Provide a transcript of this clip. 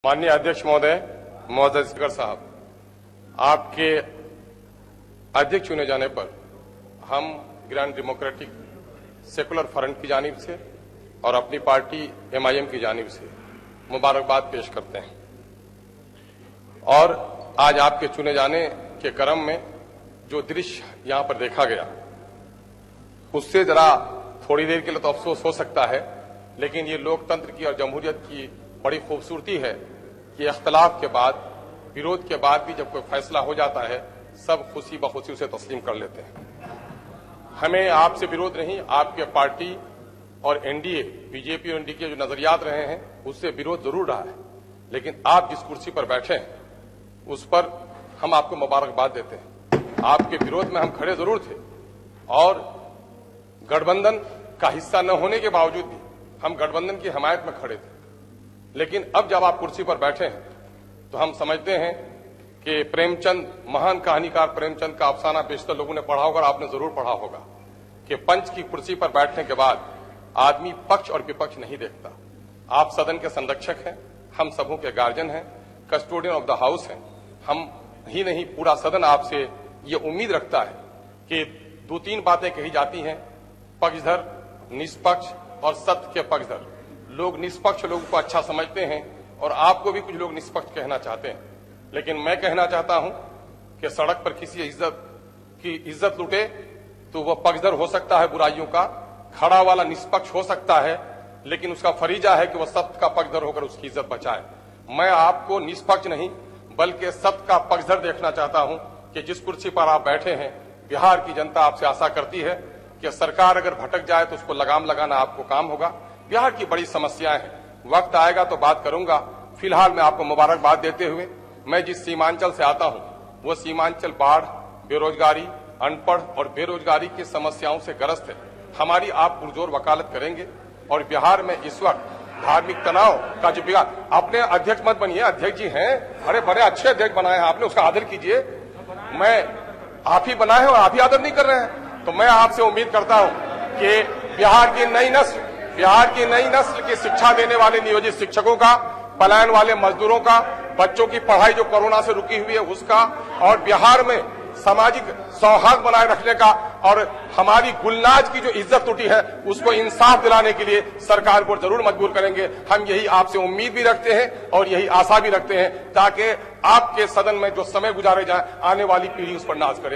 माननीय अध्यक्ष महोदय, महोदय स्पीकर साहब, आपके अध्यक्ष चुने जाने पर हम ग्रांड डेमोक्रेटिक सेकुलर फ्रंट की जानिब से और अपनी पार्टी MIM की जानिब से मुबारकबाद पेश करते हैं। और आज आपके चुने जाने के क्रम में जो दृश्य यहां पर देखा गया, उससे जरा थोड़ी देर के लिए तो अफसोस हो सकता है, लेकिन ये लोकतंत्र की और जमहूरियत की बड़ी खूबसूरती है कि इख्तलाफ के बाद, विरोध के बाद भी जब कोई फैसला हो जाता है, सब खुशी बखुशी उसे तस्लीम कर लेते हैं। हमें आपसे विरोध नहीं, आपके पार्टी और NDA, बीजेपी और NDA के जो नजरियात रहे हैं, उससे विरोध जरूर रहा है, लेकिन आप जिस कुर्सी पर बैठे हैं उस पर हम आपको मुबारकबाद देते हैं। आपके विरोध में हम खड़े जरूर थे और गठबंधन का हिस्सा न होने के बावजूद भी हम गठबंधन की हमायत में खड़े थे। लेकिन अब जब आप कुर्सी पर बैठे हैं तो हम समझते हैं कि प्रेमचंद, महान कहानीकार प्रेमचंद का अफसाना बेशतर लोगों ने पढ़ा होगा और आपने जरूर पढ़ा होगा कि पंच की कुर्सी पर बैठने के बाद आदमी पक्ष और विपक्ष नहीं देखता। आप सदन के संरक्षक हैं, हम सबों के गार्जियन हैं, कस्टोडियन ऑफ द हाउस हैं। हम ही नहीं, पूरा सदन आपसे ये उम्मीद रखता है कि दो तीन बातें कही जाती हैं, पक्षधर, निष्पक्ष और सत्य के पक्षधर। लोग निष्पक्ष लोगों को अच्छा समझते हैं और आपको भी कुछ लोग निष्पक्ष कहना चाहते हैं, लेकिन मैं कहना चाहता हूं कि सड़क पर किसी इज्जत लुटे तो वह पक्षधर हो सकता है बुराइयों का, खड़ा वाला निष्पक्ष हो सकता है, लेकिन उसका फरीजा है कि वह सत्य का पक्षधर होकर उसकी इज्जत बचाए। मैं आपको निष्पक्ष नहीं बल्कि सत्य का पक्षधर देखना चाहता हूं कि जिस कुर्सी पर आप बैठे हैं, बिहार की जनता आपसे आशा करती है कि सरकार अगर भटक जाए तो उसको लगाम लगाना आपको काम होगा। बिहार की बड़ी समस्याएं हैं, वक्त आएगा तो बात करूंगा। फिलहाल मैं आपको मुबारकबाद देते हुए, मैं जिस सीमांचल से आता हूं वो सीमांचल बाढ़, बेरोजगारी, अनपढ़ और बेरोजगारी की समस्याओं से ग्रस्त है। हमारी आप पुरजोर वकालत करेंगे और बिहार में इस वक्त धार्मिक तनाव का जो बिहार, अपने अध्यक्ष मत बनिए, अध्यक्ष जी हैं, अरे बड़े अच्छे अध्यक्ष बनाए हैं आपने, उसका आदर कीजिए। मैं आप ही बनाए हैं और आप ही आदर नहीं कर रहे हैं, तो मैं आपसे उम्मीद करता हूं कि बिहार की नई नस्ल की शिक्षा देने वाले नियोजित शिक्षकों का, पलायन वाले मजदूरों का, बच्चों की पढ़ाई जो कोरोना से रुकी हुई है उसका, और बिहार में सामाजिक सौहार्द बनाए रखने का, और हमारी गुलनाज की जो इज्जत टूटी है उसको इंसाफ दिलाने के लिए सरकार को जरूर मजबूर करेंगे। हम यही आपसे उम्मीद भी रखते हैं और यही आशा भी रखते हैं, ताकि आपके सदन में जो समय गुजारे जाए आने वाली पीढ़ी उस पर नाज करे।